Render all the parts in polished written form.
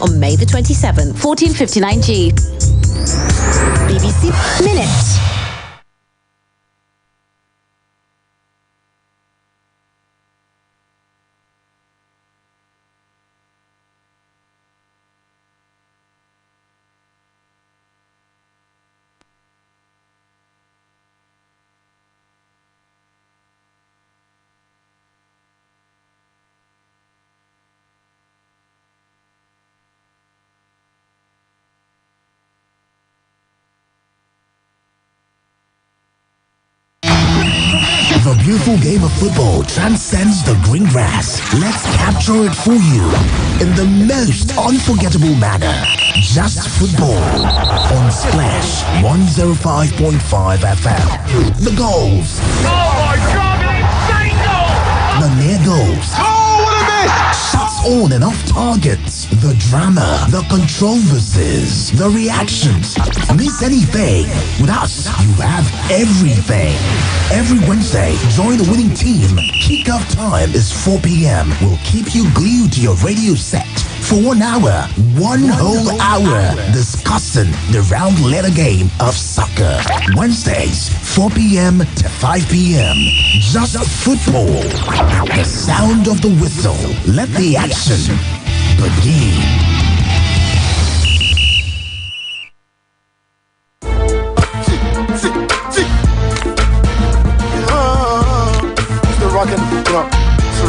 on May the 27th. 1459G. BBC Minute. The beautiful game of football transcends the green grass. Let's capture it for you in the most unforgettable manner. Just football on Splash 105.5 FM. The goals. Oh my God, an insane goal! The near goals. Oh, what a miss! Shots on and off targets. The drama, the controversies, the reactions. Miss anything? With us, you have everything. Every Wednesday, join the winning team. Kickoff time is 4 p.m. We'll keep you glued to your radio set for 1 hour, one whole hour, discussing the round letter game of soccer. Wednesdays, 4 p.m. to 5 p.m. Just football. The sound of the whistle. Let the action begin.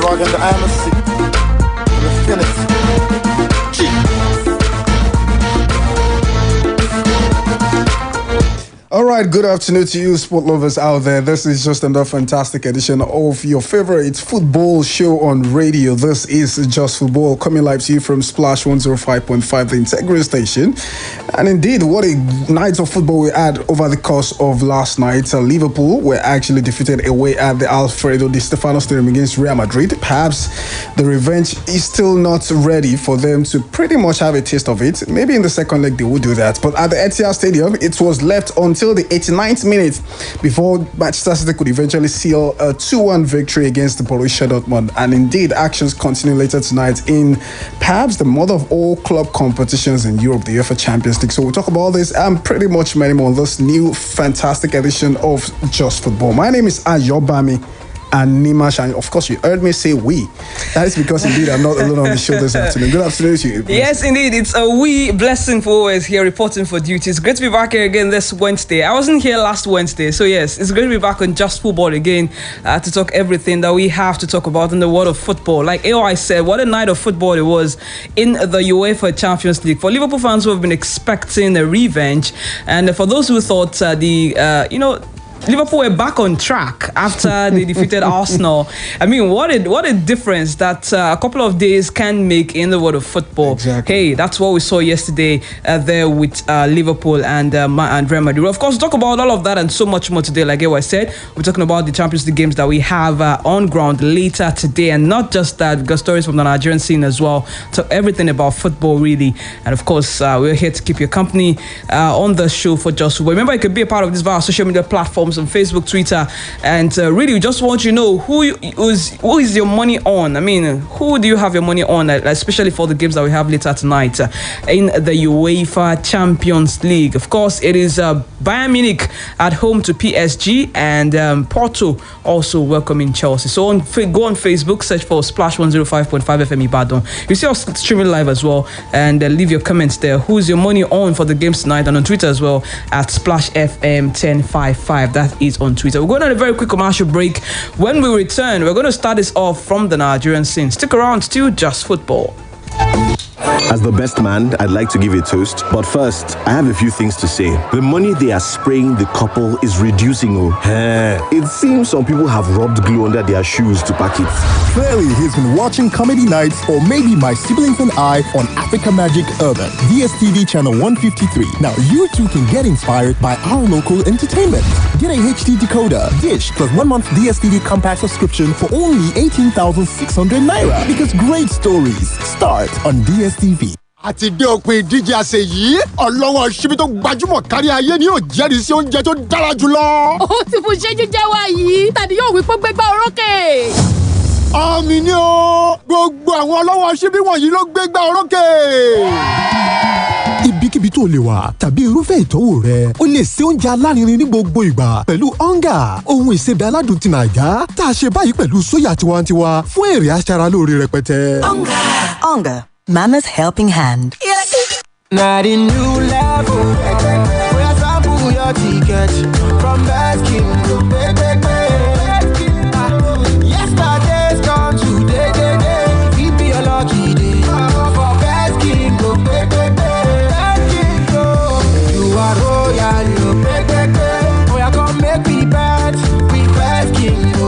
Rocking the IMC. Let's finish. All right, good afternoon to you, sport lovers out there. This is just another fantastic edition of your favorite football show on radio. This is Just Football, coming live to you from Splash 105.5, the Integrity Station. And indeed, what a night of football we had over the course of last night. Liverpool were actually defeated away at the Alfredo Di Stefano Stadium against Real Madrid. Perhaps the revenge is still not ready for them to pretty much have a taste of it. Maybe in the second leg they will do that. But at the Etihad Stadium, it was left until the 89th minute before Manchester City could eventually seal a 2-1 victory against the Borussia Dortmund. And indeed, actions continue later tonight in perhaps the mother of all club competitions in Europe, the UEFA Champions League. So we'll talk about this and pretty much many more on this new fantastic edition of Just Football. My name is Ayobami and Nimash, and of course you heard me say we. That is because indeed I'm not alone on the show this afternoon. Good afternoon to you. Yes, indeed, it's a we. Blessing Fowowe is here reporting for duty. It's great to be back here again this Wednesday. I wasn't here last Wednesday, so yes, it's great to be back on Just Football again to talk everything that we have to talk about in the world of football. Like AOI said, what a night of football it was in the UEFA Champions League. For Liverpool fans who have been expecting a revenge, and for those who thought Liverpool were back on track after they defeated Arsenal. I mean, what a difference that a couple of days can make in the world of football. Exactly. Hey, that's what we saw yesterday there with Liverpool and Real Madrid. Of course, we'll talk about all of that and so much more today. Like I said, we're talking about the Champions League games that we have on ground later today. And not just that, we've got stories from the Nigerian scene as well. So everything about football, really. And of course, we're here to keep you company on the show for Just Football. Remember, you can be a part of this via our social media platforms on Facebook, Twitter, and really we just want you to know who is your money on. I mean, who do you have your money on, especially for the games that we have later tonight in the UEFA Champions League. Of course, it is Bayern Munich at home to PSG, and Porto also welcoming Chelsea. So go on Facebook, search for Splash 105.5 FM Ibadan. You see us streaming live as well, and leave your comments there. Who's your money on for the games tonight? And on Twitter as well at Splash FM 1055. That is on Twitter. We're going on a very quick commercial break. When we return, we're going to start this off from the Nigerian scene. Stick around, still Just Football. As the best man, I'd like to give a toast. But first, I have a few things to say. The money they are spraying the couple is reducing. It seems some people have rubbed glue under their shoes to pack it. Clearly, he's been watching Comedy Nights or maybe My Siblings and I on Africa Magic Urban, DSTV channel 153. Now, you too can get inspired by our local entertainment. Get a HD decoder, dish, plus 1 month DSTV compact subscription for only 18,600 naira. Because great stories start on DSTV. àti dé òpin ìdíje àṣẹ yìí ọlọ́wọ́ ṣíbí tó gbajúmọ̀ kárí ayé ni yóò jẹ́rìí sí oúnjẹ tó dára jùlọ. ó ti fún ṣẹ́jú jẹ́ wá yìí tàbí yóò wí pé gbégbá orókè. àmì ni o gbogbo àwọn ọlọ́wọ́ ṣíbí wọ̀nyí ló gbégbá orókè. Ibikíbi tó lè wà tàbí irúfẹ́ ìtọ́wò rẹ o lè ṣe oúnjẹ alárinrin ní gbogbo ìgbà pẹ̀lú ọ̀ngà ohun ìsebẹ̀ aládùn ti Nàìjà tá a ṣe báyìí pẹ̀lú sóyà tiwantiwa fún èrè aṣaralóore rẹpẹtẹ. Onga, Mama's helping hand. Not a new level. We are sample your ticket from Baskin to Yesterday's gone today. It be a lucky day for Baskin to Baskin go. You are royal, you oh yeah, come make me bet with Baskin to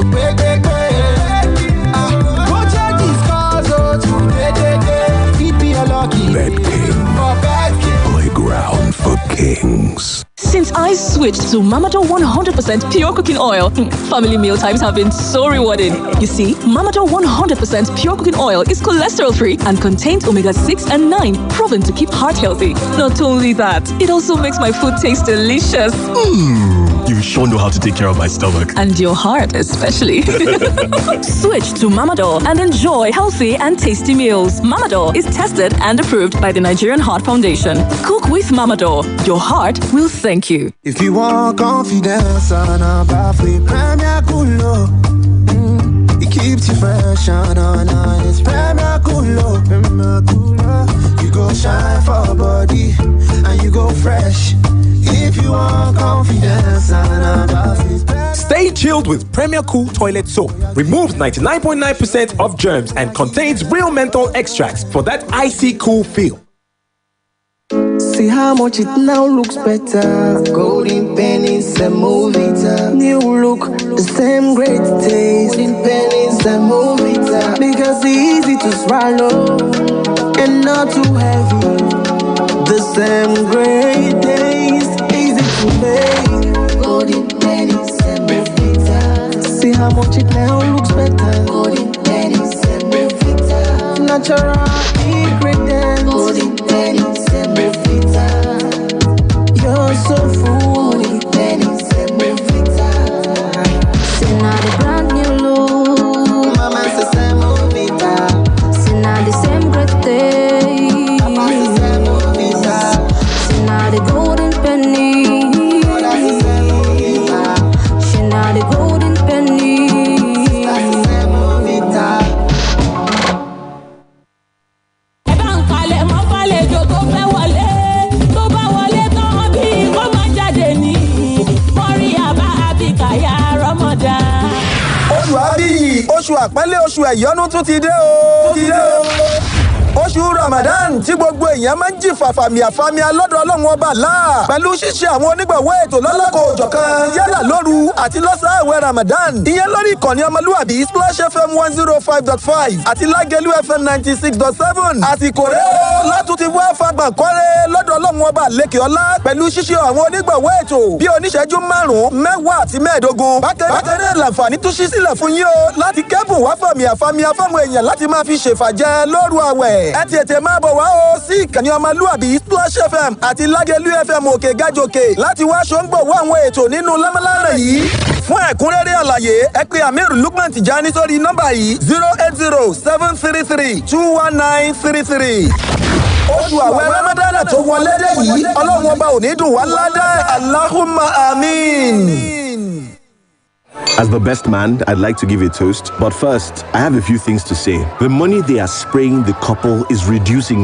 go check these cars out today. It be a lucky day. Playground for kings. Since I switched to Mamado 100% pure cooking oil, family meal times have been so rewarding. You see, Mamado 100% pure cooking oil is cholesterol-free and contains omega-6 and 9, proven to keep heart healthy. Not only that, it also makes my food taste delicious. You sure know how to take care of my stomach. And your heart, especially. Switch to Mamado and enjoy healthy and tasty meals. Mamado is tested and approved by the Nigerian Heart Foundation. Cook with Mamado. Your heart will thank you. If you want confidence on a bathway, Premier Cool. It keeps you fresh on it's Premier Cool. You go shine for body and you go fresh. If you want confidence on a bathway. Stay chilled with Premier Cool Toilet Soap. Removes 99.9% of germs and contains real menthol extracts for that icy cool feel. See how much it now looks better. Golden pennies and movie time. New look, the same great taste. Golden pennies and movie time. Because it's easy to swallow and not too heavy. The same great taste, easy to make. Golden pennies and movie time. See how much it now looks better. Golden pennies and movie time. Natural ingredients. Golden pennies and movie time. You're so full. Golden pennies and movie time. See now the brand new look. Mama says same movie time. See now the same great taste. Papa says same movie time. See now the golden penny. Mother says same movie time. See now the golden penny. Sister says same movie time. Oṣù àpẹ́lẹ́ oṣù ẹ̀yọ́nú tún ti dé o. Oṣù Ramadan tí gbogbo èèyàn máa ń jí fàfàmìàfàmìà lọ́dọ̀ Ọlọ́run ọba Allah pẹ̀lú ṣíṣe àwọn onígbọ̀wọ́ ètò lọ́lọ́kọ̀ òjọ̀kan yálà lóru àti lọ́sàn-án àwẹ̀ Ramadan. Ìyẹn lórí ìkànnì ọmọlúwàbí Splash FM 105.5 àti Lágẹ̀lú FM 96.7. Àsìkò rẹ̀ ó látún ti wá fagbọ̀n kọ́rẹ́ lọ́dọ̀ Ọlọ́run ọba lékè ọlá pẹ̀lú ṣíṣe àwọn onígbọ̀wọ́ ètò bí oníṣẹ́jú 5, 10 àti 15. Bákan náà làǹfààní tún ṣí sílẹ̀ fún yín o láti kẹ́bùn wá fàmìàfàmìà fáwọn èèyàn láti máa fi ṣèfàjẹ́ lóru àwẹ̀. Ẹ tètè máa bọ̀ wá o sí ìkànnì ọmọlúwàbí Splash FM àti Lágẹ̀lú FM òkè gájòkè láti wá ṣòǹgbọ̀wọ́ àwọn ètò nínú lámàlánà yìí. Fún ẹ̀kúnrẹ́rẹ́ àlàyé ẹ pè Amir Lukman Tijani sórí nọ́mbà yìí 080-733-21933. Oṣù àwẹ̀ Ramadana tó wọlé dé yìí Ọlọ́run ọba ò ní dùn wá ládàá Allahumma amin. As the best man, I'd like to give a toast. But first, I have a few things to say. The money they are spraying the couple is reducing.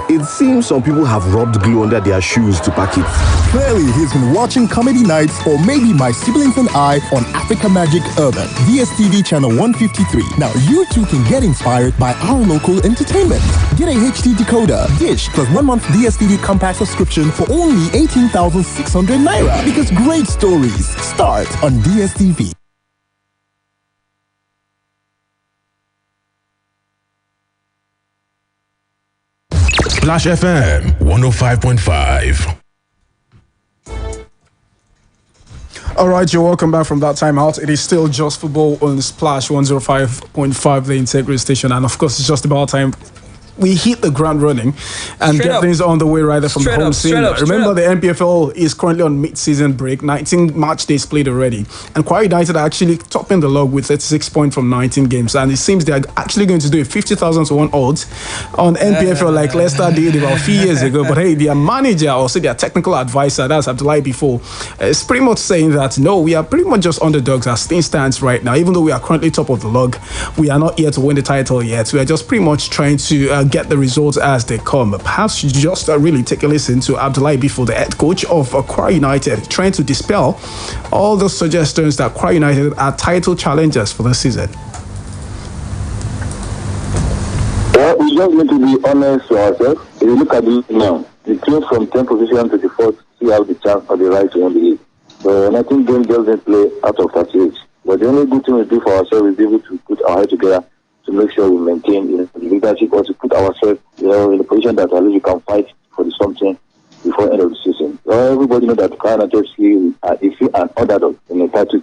It seems some people have rubbed glue under their shoes to pack it. Clearly, he's been watching Comedy Nights or maybe My Siblings and I on Africa Magic Urban, DSTV channel 153. Now, you too can get inspired by our local entertainment. Get a HD decoder, dish, plus 1 month DSTV compact subscription for only 18,600 Naira. Because great stories start on DSTV. Splash FM 105.5. All right, you're welcome back from that time out. It is still Just Football on Splash 105.5, the Integrity Station. And of course, it's just about time we hit the ground running and Straight get up. things on the way right there from Straight the home up, scene. straight up, straight Remember, up. the NPFL is currently on mid-season break. 19 match days played already. And Kwara United are actually topping the log with 36 points from 19 games. And it seems they're actually going to do a 50,000 to 1 odds on NPFL like Leicester did about a few years ago. But hey, their manager, or say their technical advisor, that's Abdullahi Before, is pretty much saying that no, we are pretty much just underdogs as things stands right now. Even though we are currently top of the log, we are not here to win the title yet. We are just pretty much trying to get the results as they come. Perhaps you just really take a listen to Abdullahi Before, the head coach of Kwara United, trying to dispel all those suggestions that Kwara United are title challengers for the season. Well, we just need to be honest to ourselves. If you look at it now, the team from 10th position to the 4th still have the chance or the right to win the league. So, and I think game just didn't play out of 38. But the only good thing we do for ourselves is be able to put our head together to make sure we maintain the leadership, or to put ourselves in a position that at least we can fight for something before the end of the season. Well, everybody knows that Kwara United is an underdog in the title.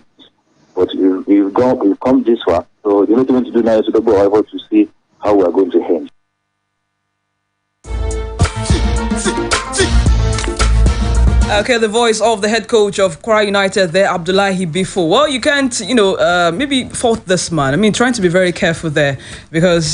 But we've come this far. So the only thing we need to do now is to go over to see how we are going to end. Okay, the voice of the head coach of Kwara United there, Abdullahi Before. Well, you can't, maybe fault this man. I mean, trying to be very careful there because,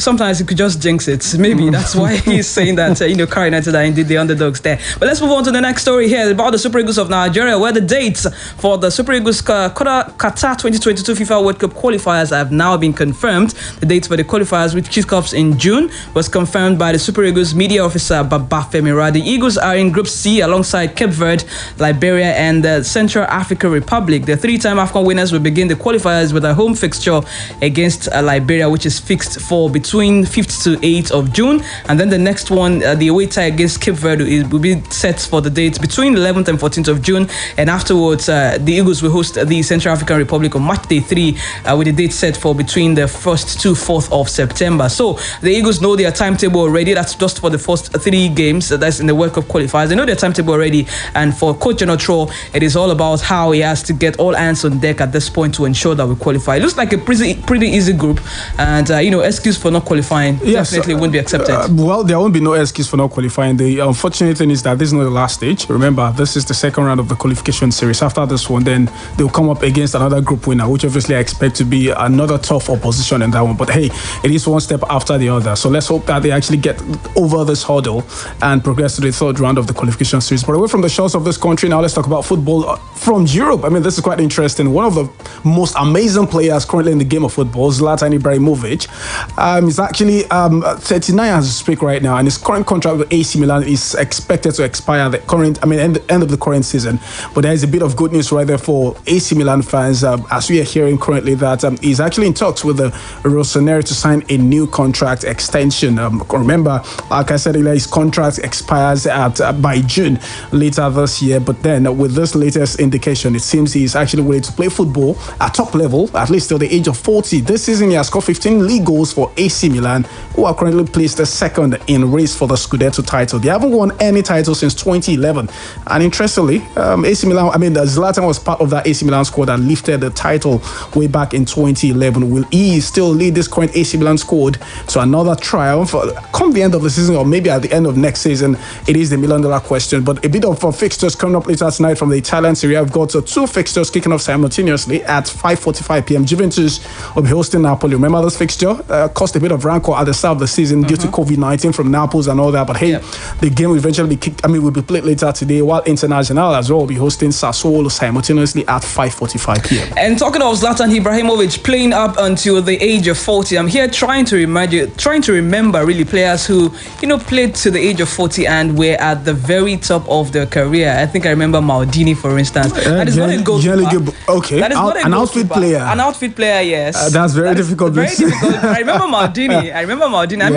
sometimes you could just jinx it. Maybe that's why he's saying that, Kwara United are indeed the underdogs there. But let's move on to the next story here about the Super Eagles of Nigeria, where the dates for the Super Eagles Qatar 2022 FIFA World Cup qualifiers have now been confirmed. The dates for the qualifiers, which kick off in June, was confirmed by the Super Eagles media officer, Babafemi Ra. The Eagles are in Group C alongside Cape Verde, Liberia, and the Central African Republic. The three-time AFCON winners will begin the qualifiers with a home fixture against Liberia, which is fixed for between 5th to 8th of June. And then the next one, the away tie against Cape Verde, will be set for the dates between 11th and 14th of June. And afterwards, the Eagles will host the Central African Republic on March Day 3, with the date set for between the 1st to 4th of September. So the Eagles know their timetable already. That's just for the first 3 games. That's in the World Cup qualifiers. They know their timetable already. And for Coach Jonathan, it is all about how he has to get all hands on deck at this point to ensure that we qualify. It looks like a pretty easy group, and excuse for not qualifying definitely won't be accepted. Well, there won't be no excuse for not qualifying. The unfortunate thing is that this is not the last stage. Remember, this is the second round of the qualification series. After this one, then they'll come up against another group winner, which obviously I expect to be another tough opposition in that one. But hey, it is one step after the other. So let's hope that they actually get over this hurdle and progress to the third round of the qualification series. But away from the shores of this country, now let's talk about football from Europe. I mean, this is quite interesting. One of the most amazing players currently in the game of football, Zlatan Ibrahimovic, is actually 39 as we speak right now, and his current contract with AC Milan is expected to expire at the end of the current season. But there is a bit of good news right there for AC Milan fans, as we are hearing currently that he's actually in talks with the Rossoneri to sign a new contract extension. Remember, like I said earlier, his contract expires by June later this year. But then with this latest indication, it seems he's actually willing to play football at top level, at least till the age of 40. This season, he has scored 15 league goals for AC Milan, who are currently placed the second in race for the Scudetto title. They haven't won any title since 2011. And interestingly, AC Milan, Zlatan was part of that AC Milan squad that lifted the title way back in 2011. Will he still lead this current AC Milan squad to another triumph come the end of the season, or maybe at the end of next season? It is the $1 million question. But a bit of fixtures coming up later tonight from the Italian Serie A. I've got 2 fixtures kicking off simultaneously at 5:45 p.m. Juventus will be hosting Napoli. Remember this fixture caused a bit of rancor at the start of the season due to COVID-19 from Naples and all that. But hey, the game will eventually will be played later today, while International as well will be hosting Sassuolo simultaneously at 5:45 p.m. And talking of Zlatan Ibrahimovic playing up until the age of 40, I'm here trying to remember really players who played to the age of 40 and were at the very top of their career. I think I remember Maldini, for instance. That is not a goalkeeper. Okay, that is not an outfield player. An outfield player, yes. That's very difficult. Very difficult. I remember Maldini. I mean,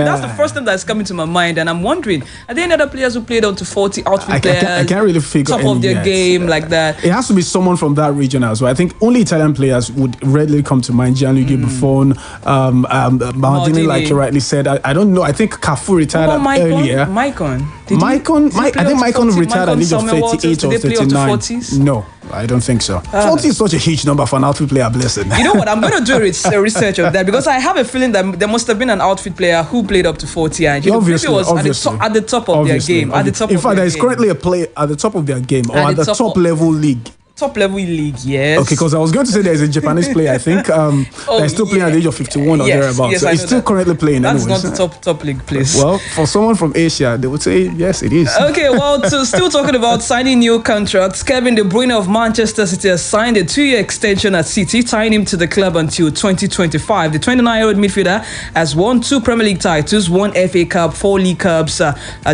that's the first thing that's coming to my mind, and I'm wondering, are there any other players who played on to 40 outfield players? I can't really figure top of their game like that. It has to be someone from that region as well. I think only Italian players would readily come to mind. Gianluigi Buffon, Maldini, like you rightly said. I don't know. I think Cafu retared earlier. Maicon. Maicon, I think Maicon retired at the age of 38 or 39. No, I don't think so. 40 is such a huge number for an outfield player, Blessing. You know what? I'm going to do a research of that because I have a feeling that there must have been an outfield player who played up to 40 and obviously, was at the top of their game. At the top. In fact, there is currently a player at the top of their game or at the top level league. Top level league, yes. Okay, because I was going to say there's a Japanese player, I think, that's still playing at the age of 51 or thereabouts. Yes, so he's still currently playing. That's anyways. not the top league, please. Well, for someone from Asia, they would say, yes, it is. Okay, well, still talking about signing new contracts, Kevin De Bruyne of Manchester City has signed a 2-year extension at City, tying him to the club until 2025. The 29-year-old midfielder has won 2 Premier League titles, 1 FA Cup, 4 League Cups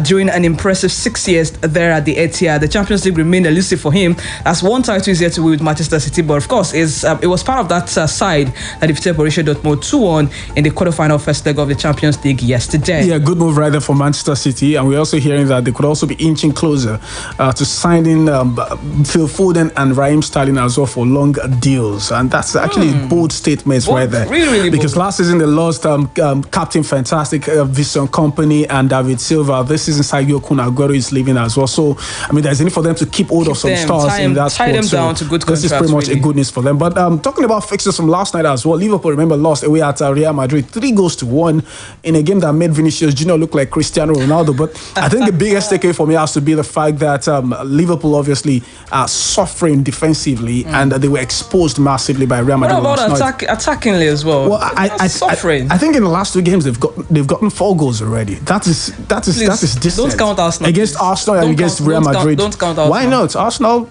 during an impressive 6 years there at the Etihad. The Champions League remained elusive for him. That's 1 title he's yet to win with Manchester City, but of course it was part of that side that defeated Borussia Dortmund 2-1 in the quarterfinal first leg of the Champions League yesterday. Yeah, good move right there for Manchester City, and we're also hearing that they could also be inching closer to signing Phil Foden and Raheem Sterling as well for long deals, and that's actually bold statements right there. Really because bold. Last season they lost Captain Fantastic, Vincent Kompany and David Silva. This season Sergio Kun Aguero is leaving as well, so I mean there's a need for them to keep hold of some stars in that squad. Them down to good this is pretty much a good news for them. But talking about fixtures from last night as well, Liverpool, remember, lost away at Real Madrid 3-1 in a game that made Vinicius Junior look like Cristiano Ronaldo. But I think the biggest takeaway for me has to be the fact that Liverpool obviously are suffering defensively and they were exposed massively by Real Madrid. What about attackingly as well? Well, I think in the last 2 games they've gotten 4 goals already. That is decent. Don't count Arsenal. Against Arsenal and against Real Madrid. Don't count Arsenal. Why not? Arsenal.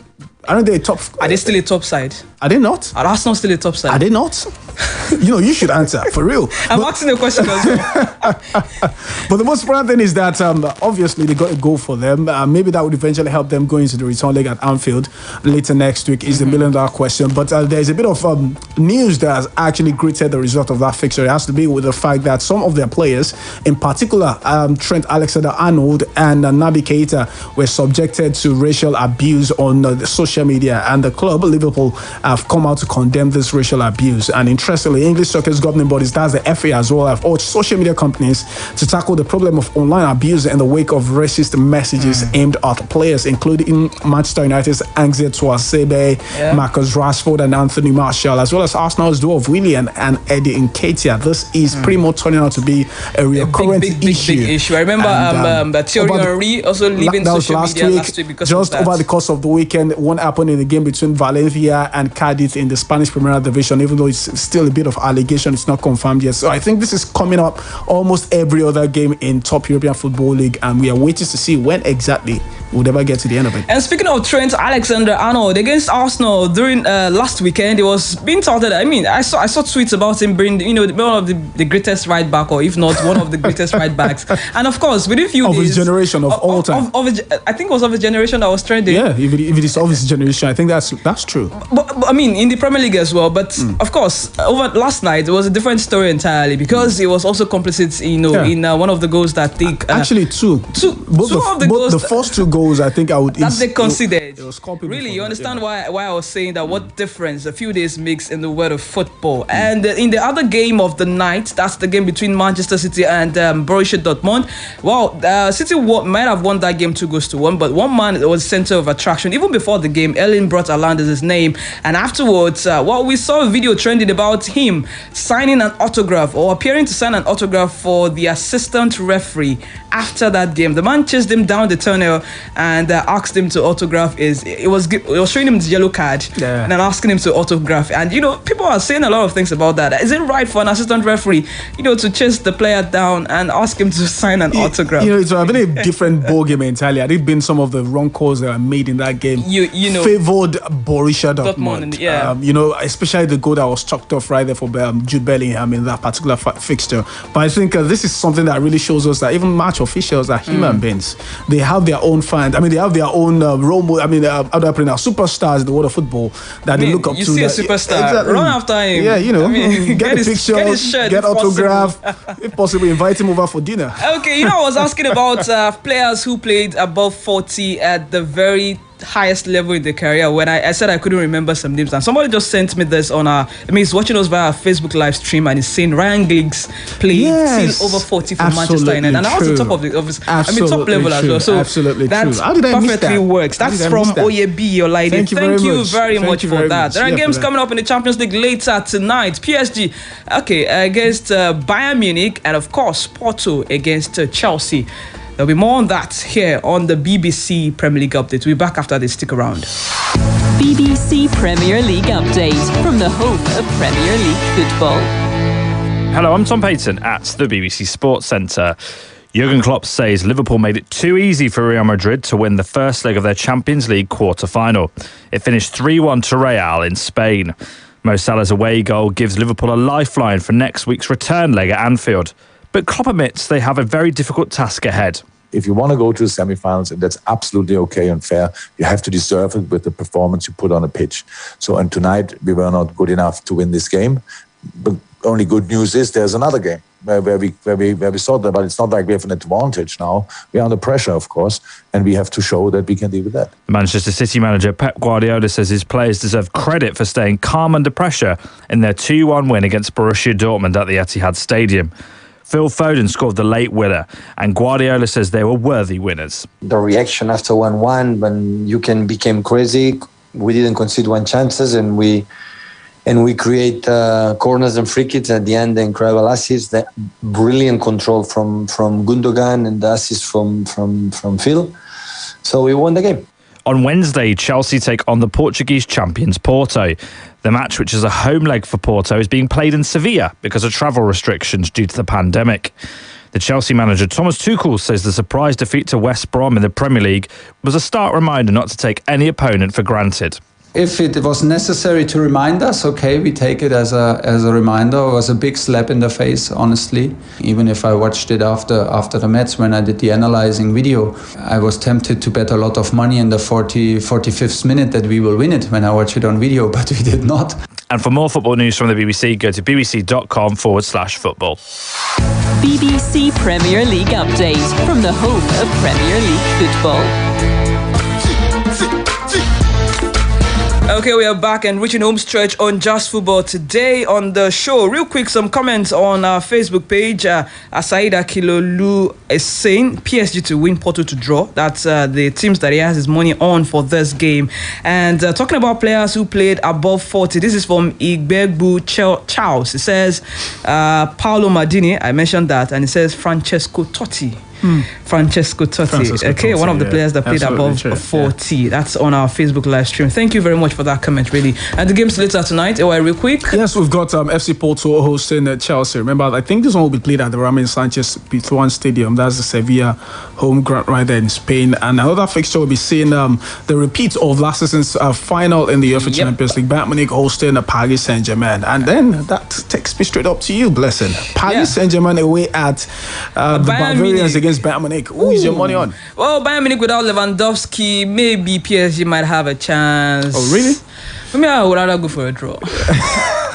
Aren't they top? Are they still a top side? Are they not? Are Arsenal still a top side? Are they not? You should answer for real. I'm asking a question as well. But the most important thing is that obviously they got a goal for them. Maybe that would eventually help them go into the return leg at Anfield later next week. Is the $1 million question. But there's a bit of news that has actually greeted the result of that fixture. It has to be with the fact that some of their players, in particular Trent Alexander-Arnold and Naby Keita, were subjected to racial abuse on the social media, and the club Liverpool have come out to condemn this racial abuse. And interestingly, English soccer's governing bodies, that's the FA as well, have urged social media companies to tackle the problem of online abuse in the wake of racist messages aimed at players, including Manchester United's Angel Tuasebe, Marcus Rashford and Anthony Martial, as well as Arsenal's duo of Willian and Eddie Nketiah. This is pretty much turning out to be a recurrent issue. Big issue. I remember Thierry Henry also leaving social media last week because just of that. over the course of the weekend, one happened in the game between Valencia and Cadiz in the Spanish Primera Division, even though it's still a bit of allegation, it's not confirmed yet. So I think this is coming up almost every other game in top European Football League, and we are waiting to see when exactly we'll ever get to the end of it. And speaking of Trent Alexander-Arnold against Arsenal during last weekend, it was being touted. I mean, I saw tweets about him being, one of the greatest right back, or if not one of the greatest right backs. And of course, within a few days, his generation of all time. I think it was of his generation that was trending. Yeah, if it is of his generation, I think that's true. But I mean, in the Premier League as well. But of course, over last night it was a different story entirely, because he was also complicit, in one of the goals that they actually two of the first 2 goals. I think that they considered. It was really, you understand why I was saying that what difference a few days makes in the world of football. And in the other game of the night, that's the game between Manchester City and Borussia Dortmund. Well, City might have won that game 2-1, but one man was center of attraction even before the game. Erling Braut Haaland is his name, and afterwards, we saw a video trending about him signing an autograph or appearing to sign an autograph for the assistant referee after that game. The man chased him down the tunnel and asked him to autograph it was showing him the yellow card and then asking him to autograph. And people are saying a lot of things about that. Is it right for an assistant referee to chase the player down and ask him to sign an autograph? It's a very different ball game entirely. Had it been some of the wrong calls that were made in that game, favored Borussia Dortmund. Especially the goal that was chalked off right there for Jude Bellingham in that particular fixture. But I think this is something that really shows us that even match officials are human beings. They have their own fans. I mean, they have their own role model. I mean, how do I put it now? Superstars in the world of football that they look up to. You see a superstar, run after him. Yeah, get a picture, get autograph. If possible, invite him over for dinner. Okay, I was asking about players who played above 40 at the very highest level in their career. When I said I couldn't remember some names, and somebody just sent me this on he's watching us via our Facebook live stream, and he's saying Ryan Giggs played still over 40 for Manchester United, and I was the top of his, top level as well. So absolutely that perfectly works. That's from Oyebi Olaide. Thank you very much for that. There are games coming up in the Champions League later tonight. PSG, against Bayern Munich, and of course Porto against Chelsea. There'll be more on that here on the BBC Premier League Update. We'll be back after this. Stick around. BBC Premier League Update from the home of Premier League football. Hello, I'm Tom Payton at the BBC Sports Centre. Jurgen Klopp says Liverpool made it too easy for Real Madrid to win the first leg of their Champions League quarter-final. It finished 3-1 to Real in Spain. Mo Salah's away goal gives Liverpool a lifeline for next week's return leg at Anfield. But Klopp admits they have a very difficult task ahead. If you want to go to the semi-finals, and that's absolutely okay and fair, you have to deserve it with the performance you put on a pitch. And tonight we were not good enough to win this game. But only good news is there's another game where we saw that, but it's not like we have an advantage now. We're under pressure, of course, and we have to show that we can deal with that. The Manchester City manager Pep Guardiola says his players deserve credit for staying calm under pressure in their 2-1 win against Borussia Dortmund at the Etihad Stadium. Phil Foden scored the late winner, and Guardiola says they were worthy winners. The reaction after 1-1, when became crazy, we didn't concede one chances, and we create corners and free kicks at the end. The incredible assists, the brilliant control from Gundogan, and the assist from Phil. So we won the game. On Wednesday, Chelsea take on the Portuguese champions Porto. The match, which is a home leg for Porto, is being played in Sevilla because of travel restrictions due to the pandemic. The Chelsea manager Thomas Tuchel says the surprise defeat to West Brom in the Premier League was a stark reminder not to take any opponent for granted. If it was necessary to remind us, okay, we take it as a reminder. It was a big slap in the face, honestly. Even if I watched it after the match when I did the analyzing video, I was tempted to bet a lot of money in the 45th minute that we will win it when I watched it on video, but we did not. And for more football news from the BBC, go to bbc.com/football. BBC Premier League Update from the home of Premier League football. Okay, we are back and reaching home stretch on Just Football today on the show. Real quick, some comments on our Facebook page. Asaida Kilolu is saying PSG to win, Porto to draw. That's the teams that he has his money on for this game. And talking about players who played above 40, this is from Igbegbu Charles. It says Paolo Maldini, I mentioned that, and it says Francesco Totti. Francesco Totti, one of the players that played above 40. Yeah. That's on our Facebook live stream. Thank you very much for that comment, really. And the games later tonight, real quick. Yes, we've got FC Porto hosting Chelsea. Remember, I think this one will be played at the Ramon Sanchez Pizjuan Stadium. That's the Sevilla home ground right there in Spain. And another fixture will be seeing the repeat of last season's final in the UEFA Champions League. Bayern Munich hosting Paris Saint-Germain. And then that takes me straight up to you, Blessing. Paris Saint-Germain away at the Bavarians against Bayern Munich. Who is your money on? Well, Bayern Munich without Lewandowski, maybe PSG might have a chance. Oh, really? Maybe I would rather go for a draw.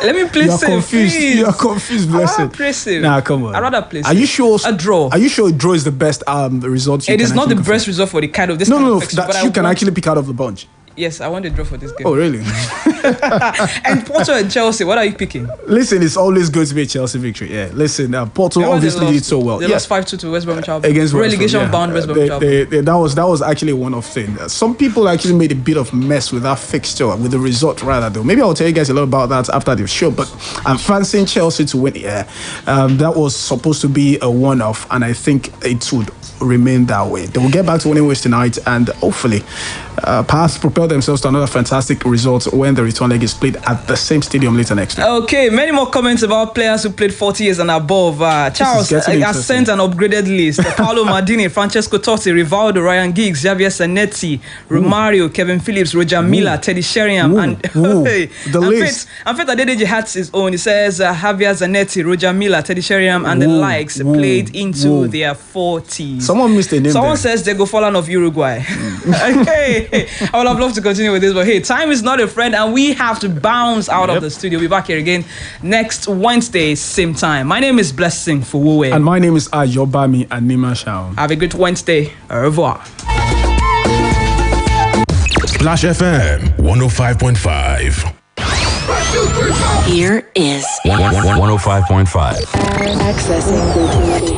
Let me play safe. You are confused, Blessing. Play safe. Nah, come on. I'd rather play safe. Are you sure? A draw. Are you sure a draw is the best result? It is not the best result for the kind of this. No. That you can actually pick out of the bunch. Yes, I want a draw for this game. Oh, really? And Porto and Chelsea, what are you picking? Listen, it's always good to be a Chelsea victory. Yeah, listen, Porto obviously did so well. They lost 5-2 to West Bromwich Albion. Against relegation bound West Bromwich Albion. That was actually one of things. Some people actually made a bit of mess with that fixture, with the result rather though. Maybe I'll tell you guys a lot about that after the show, but I'm fancying Chelsea to win. Yeah, that was supposed to be a one-off, and I think it would remain that way. They will get back to winning ways tonight, and hopefully perhaps propel themselves to another fantastic result when the return leg is played at the same stadium later next week. Okay, many more comments about players who played 40 years and above. Charles has sent an upgraded list. Paolo Maldini, Francesco Totti, Rivaldo, Ryan Giggs, Javier Zanetti, Romario, Kevin Phillips, Roger Milla, Teddy Sheringham, and the list. And Feta Adedeji has his own. He says Javier Zanetti, Roger Milla, Teddy Sheringham, and the likes played into their 40s. Someone missed a name. Someone says Diego Forlan of Uruguay. Okay, I would have loved to continue with this, but hey, time is not a friend, and we have to bounce out of the studio. We'll be back here again next Wednesday, same time. My name is Blessing Fowowe. And my name is Ayobami Anima Shaun. Have a good Wednesday. Au revoir. Splash FM 105.5. Here is 105.5. accessing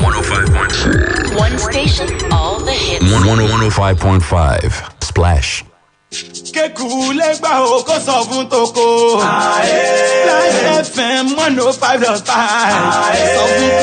105.5. one station, all the hits. 105.5. Splash. Kékulé gbà ó kó sọ fún toko. Láyé FM 105.5. Sọ fún